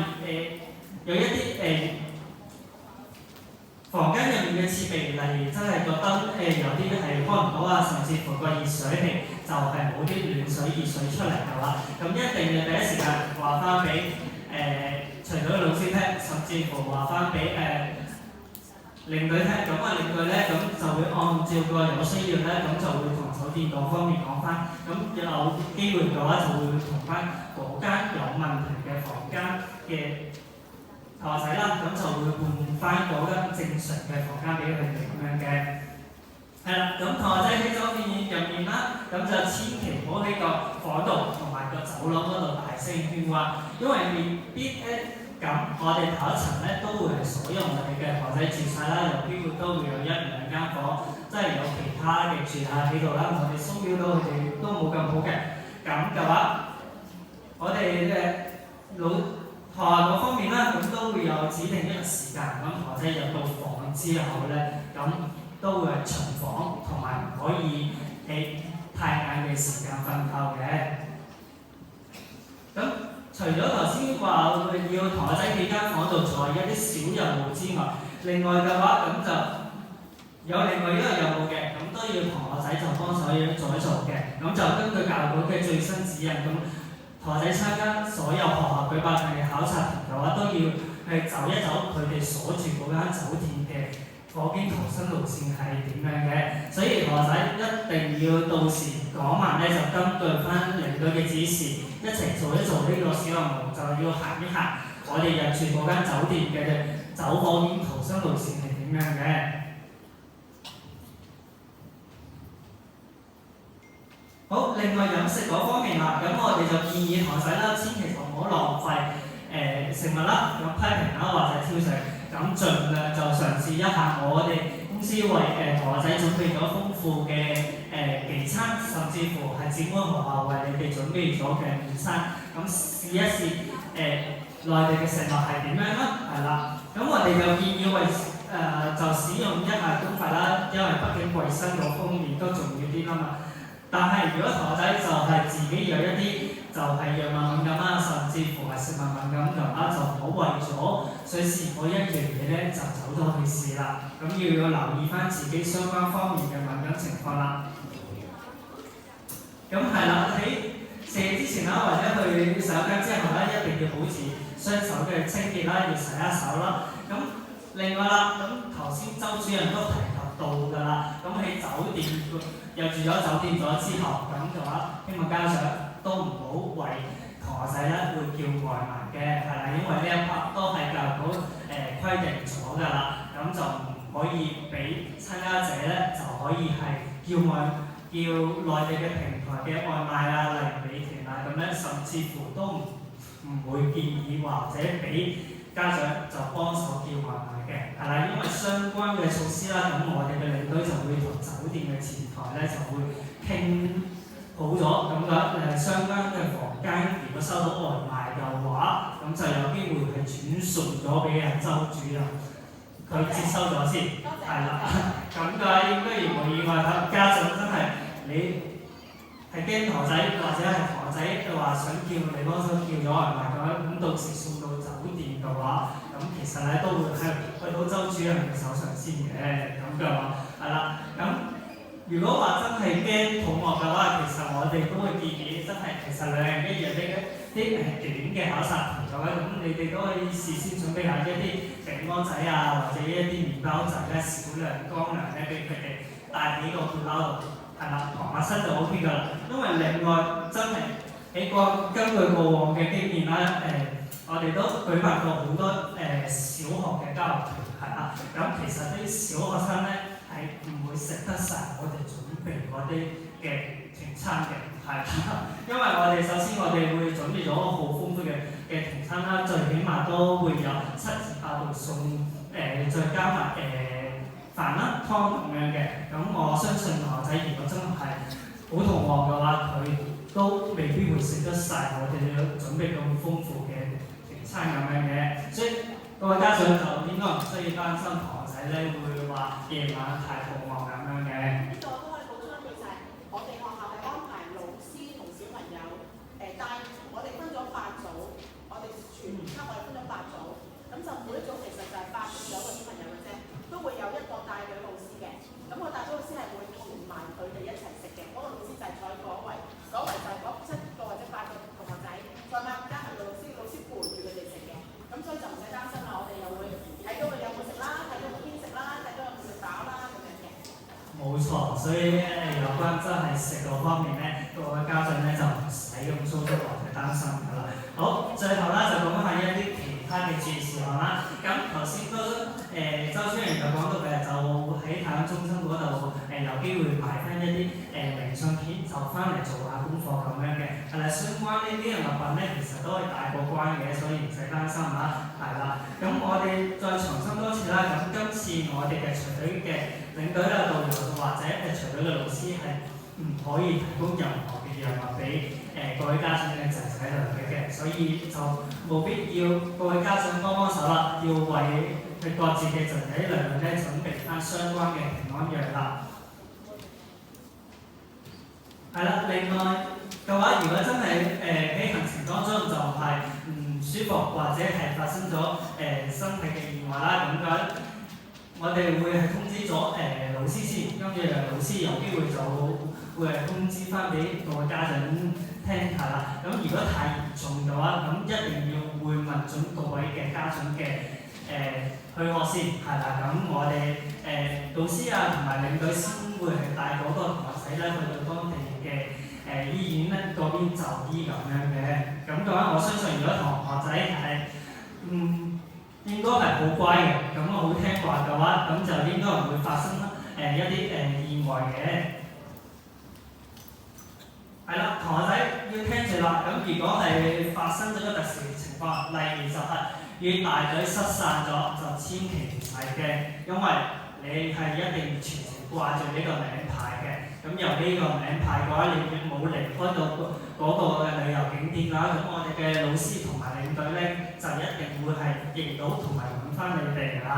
有一啲房間入面嘅設備，例如真係個燈有啲係開唔到啊，甚至乎個熱水器就係冇啲暖水熱水出嚟嘅話，咁一定要第一時間話翻俾除咗老師聽，甚至乎話翻俾領隊聽。咁領隊咧咁就會按照個有需要咧，咁就會同酒店嗰方面講翻。咁有機會嘅話就會同翻嗰間有問題嘅房間嘅同學仔啦，咁就會換翻嗰間正常嘅房間俾佢哋咁樣嘅。係啦，咁同學仔喺酒店入面啦，咁就千祈唔好喺個房度同埋個走廊嗰度大聲喧譁，因為未必咁我哋頭一層咧都會係所有我哋嘅同學仔住晒啦，有機會都會有1、2間房，即係有其他嘅住客喺度啦，我哋騷擾到佢哋都冇咁好嘅。咁嘅話，我哋學校嗰方面啦，咁都會有指定一個時間，咁同學仔入到房之後咧，咁都會係巡房，同埋唔可以喺太晏嘅時間瞓覺嘅。咁除咗頭先話要同學仔幾間房度做一啲小任務之外，另外嘅話咁就有另外一個任務嘅，咁都要同學仔就幫手做一做嘅。咁就根據教育局嘅最新指引，咁同學仔參加所有學校舉辦嘅考察團嘅話，都要去走一走佢哋所住嗰間酒店嘅嗰邊逃生路線係點樣嘅。所以同學仔一定要到時嗰晚咧就根據翻領隊嘅指示，一齊做一做呢個小任務，就要行一行我哋入住嗰間酒店嘅走火警逃生路線係點樣嘅。另外飲食嗰方面啦，咁我哋就建議同學仔啦，千祈就唔好浪費食物啦，咁批評啦或者挑食，咁盡量就嘗試一下我哋公司為同學仔準備咗豐富嘅期餐，甚至乎係展開學校為你哋準備咗嘅午餐，咁試一試內地嘅食物係點樣啦，係啦，咁我哋就建議就使用一下公筷啦，因為畢竟衞生嗰方面都重要啲啦嘛。但係如果同學仔就係自己有一啲就係藥物敏感啦，甚至乎係食物敏感嘅話，就唔好為咗想試嗰一樣嘢咧就走咗去試啦。咁要留意翻自己相關方面嘅敏感情況啦。咁係啦，喺食嘢之前啦，或者去洗手間之後咧，一定要保持雙手嘅清潔啦，要洗一手啦。咁另外啦，咁頭先周主任都提及到㗎啦，咁喺酒店入住咗酒店咗之後，咁嘅話，希望家長都唔好為同學仔咧會叫外賣嘅，係啦，因為呢一 part 都係教育局規定咗㗎啦，咁就唔可以俾參加者咧就可以係叫內地嘅平台嘅外賣啊，例如美團啊咁咧，甚至乎都唔會建議或者俾家長就幫手叫外賣嘅，係啦，因為相關嘅措施啦，咁我哋嘅領隊就會同酒店嘅前台咧就會傾好咗，咁嘅相關嘅房間如果收到外賣嘅話，咁就有機會係轉送咗俾周主任，佢接收咗先，係啦，咁嘅話應該如無意外，家長真係你係驚同學仔或者係同學仔話想叫你幫手叫咗外賣嘅話，咁到時送到酒店嘅話，咁其實咧都會去到周主任嘅手上先嘅，咁嘅話係啦。咁如果話真係驚肚餓嘅話，其實我哋都會建議真係其實兩樣一樣啲短嘅考察圖嘅話，咁你哋都可以事先準備下一啲餅乾仔啊，或者一啲麵包仔咧，少量乾糧咧俾佢哋帶幾個背包度。係啦，旁下身就 O K 㗎啦。因為另外真係根據過往嘅經驗啦，我哋都舉辦過好多小學嘅交流團，係啦。咁其實啲小學生咧係唔會食得晒我哋準備嗰啲嘅團餐嘅，係啦。因為我哋首先我哋會準備咗好豐富嘅團餐啦，最起碼都會有7至8道餸，再加埋飯啦、湯咁樣嘅，咁我相信同學仔如果真係好肚餓嘅話，佢都未必會食得晒我哋準備咁豐富嘅團餐咁樣嘅，所以各位家長就應該唔需要擔心同學仔咧會話夜晚太肚餓咁樣嘅。呢個都可以補充一句就係，我哋學校係安排老師同小朋友帶，我哋分咗8組，我哋全級我哋分咗8組，咁就每一組其實就係8至9個小朋友嘅啫。都會有一個帶隊老師嘅，咁個帶隊老師係會同埋佢哋一齊食嘅，嗰個老師就係坐嗰圍就係嗰7個或者8個同學仔，再加埋老師陪住佢哋食嘅，咁所以就唔使擔心啦，我哋又會睇到佢有冇食啦，睇到佢邊食啦，睇到佢有冇食飽啦咁樣嘅。冇錯，所以有關真係食嗰方面咧，各位家長咧就唔使咁操心或者擔心㗎啦。好，最後啦就講下一啲其他嘅注意事項啦。咁頭先都周主任就講到嘅，就喺太陽中心嗰度有機會買翻一啲明信片，就翻嚟做下功課咁樣嘅。係啦，相關呢啲嘅物品咧，其實都係大過關嘅，所以唔使擔心啦。係啦，咁我哋再重申多次啦。咁今次我哋嘅隨隊嘅領隊啦、導遊或者隨隊嘅老師係唔可以提供任何嘅藥物俾各位家長嘅仔仔女女嘅，所以就冇必要各位家長幫手啦，要為各自嘅仔仔女女咧準備翻相關嘅平安藥啦。係啦，另外嘅話，如果真係喺行程當中就係唔舒服或者係發生咗身體嘅意外啦，咁嘅我哋會係通知咗老師先，跟住老師有機會就會係通知翻俾各位家長聽下啦。咁如果太嚴重嘅話，咁一定要會問準各位嘅家長嘅許可先，係啦。咁我哋導師啊同埋領隊先會係帶嗰個同學仔咧去到當地嘅醫院咧嗰邊就醫咁樣嘅。咁嘅話，我相信如果同學仔係應該係好乖嘅，咁好聽話嘅話，咁就應該唔會發生一啲意外嘅。係啦，同學仔要聽住啦。咁如果係發生咗個特殊情況，例如就係與大隊失散咗，就千祈唔使驚，因為你係一定全程掛住呢個名牌嘅。咁由呢個名牌嘅話，你冇離開到嗰個嘅旅遊景點嘅話，咁我哋嘅老師同埋領隊咧，就一定會係認到同埋揾翻你哋啦。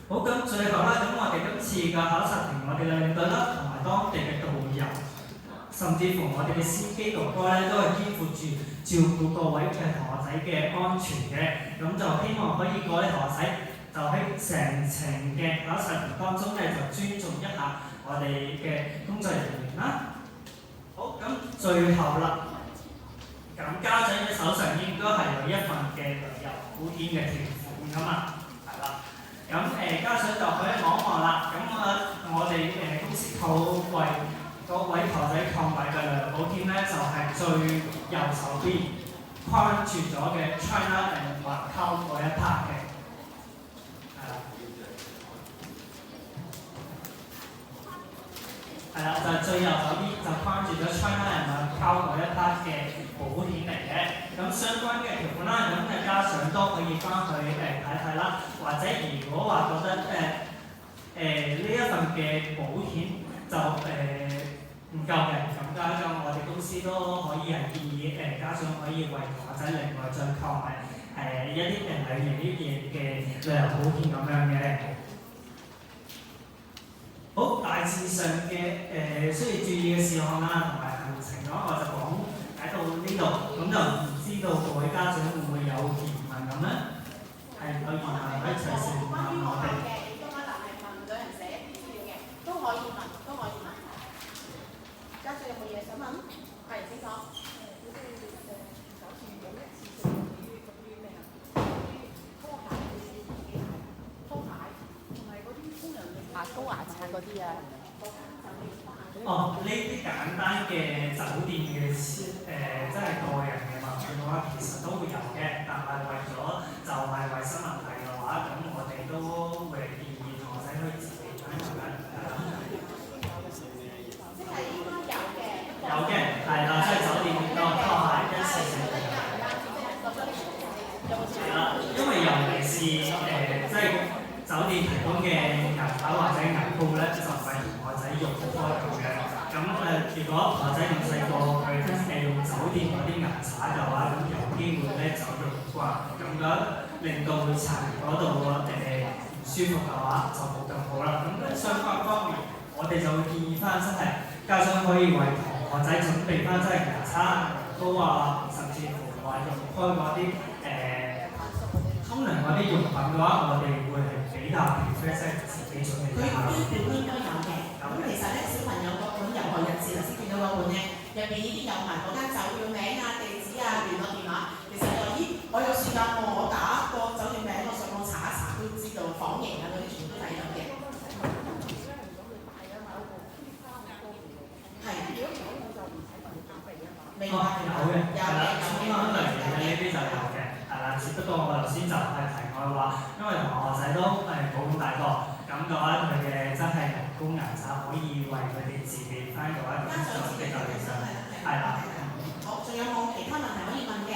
好，咁最後啦，咁我哋今次嘅考察團，我哋嘅領隊啦，同埋當地嘅導遊，甚至乎我哋嘅司機哥哥咧，都係肩負住照顧各位嘅同學仔嘅安全嘅。咁就希望可以各位同學仔就喺成程嘅考察團當中咧，就尊重一下我哋嘅工作人員啦。好，咁最後啦，咁家長嘅手上應該係有一份嘅旅遊保險嘅條款㗎嘛，係啦。咁家長就可以望一望啦。咁我哋公司構為各位同學仔購買嘅旅遊保險咧，就係最右手邊框住咗嘅 China and Macau 嗰一 part 嘅，係啦。係啦，就係最右手邊就框住咗 China and Macau 嗰一 part 嘅保險嚟嘅。咁相關嘅條款啦，咁嘅家長都可以翻去睇睇啦。或者如果話覺得呢一份嘅保險就唔夠嘅，咁家長我哋公司都可以係建議家長可以為同學仔另外再購買一啲例如呢啲嘅旅遊保險咁樣嘅。好，大致上嘅需要注意嘅事項啦，同埋行程嘅話，我就講解到呢度，咁就唔知道各位家長會唔會有疑問咁咧？係有疑問可以隨時問我哋。亦都可能係問咗人寫一啲資料嘅，都可以問，都可以問。家長有冇嘢想問？係，請講。高牙刷嗰啲啊。哦，呢啲簡單嘅酒店嘅即係個人嘅物品嘅話，其實都會有嘅，但係為咗就係衞生問題嘅話，咁我哋都會建議同學仔可以自己翻咁樣。即係應該有嘅。有嘅，係啦，即係酒店個拖鞋一次性嘅。係啦，因為尤其是即係酒店提供嘅牙刷或者牙膏咧，就唔係同學仔用開咁嘅。咁如果同學仔咁細個，佢用酒店嗰啲牙刷嘅話，咁有機會咧就用慣，咁樣令到刷嗰度唔舒服嘅話，就冇咁好啦。咁相關方面，我哋就會建議翻真係家長可以為同學仔準備翻真係牙刷、牙膏啊，甚至乎話用開嗰啲沖涼嗰啲用品嘅話，我哋會係比較 prefer 自己準備佢下。呢本應該有嘅。咁其實咧，小朋友嗰本遊學日誌頭先見到嗰本咧，入邊已經有埋嗰間酒店名啊、地址啊、聯絡電話。其實你話咦，我有時間喎，我打個酒店名，我上網查一查都知道房型啊嗰啲全部都睇到嘅。係。明白。有嘅，係啦，沖涼類型嘅呢啲就有嘅，係啦。只不過我頭先就係提我話，因為同學仔都冇咁大個，咁嘅話佢嘅真係人工牙刷可以為佢哋自己翻嘅話，咁就比較理想。係啦。好，仲有冇其他問題可以問嘅？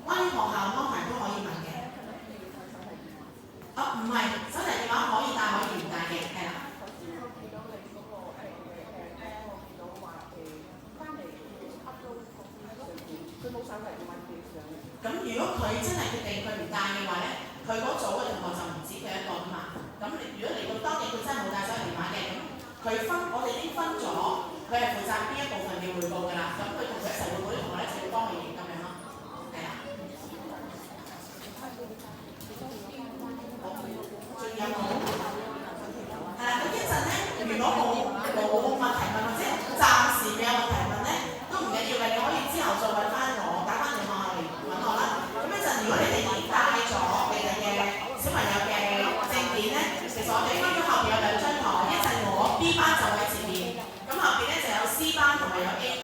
關於學校安排都可以問嘅。唔係，手提電話可以帶，可以唔帶嘅，係啦。咁如果佢真係決定佢唔帶嘅話咧，佢嗰組嘅同學就唔止佢一個㗎嘛。咁如果嚟到當日佢真係冇帶手提電話嘅，咁我哋已經分咗，佢係負責邊一部分嘅匯報㗎啦。咁佢同佢一齊匯報啲同學一齊要幫佢影咁樣咯，係啦。仲有冇？係啦，咁一陣咧，如果冇問題問或者暫時未有問題問咧，都唔緊要嘅，你可以之後再揾翻我，打翻電話嚟揾我啦。咁一陣如果你哋已經帶咗你哋嘅小朋友嘅證件咧，其實我哋分咗後邊有2張台，一陣我 B 班就喺前面，咁後邊咧就有 C 班同埋有 A。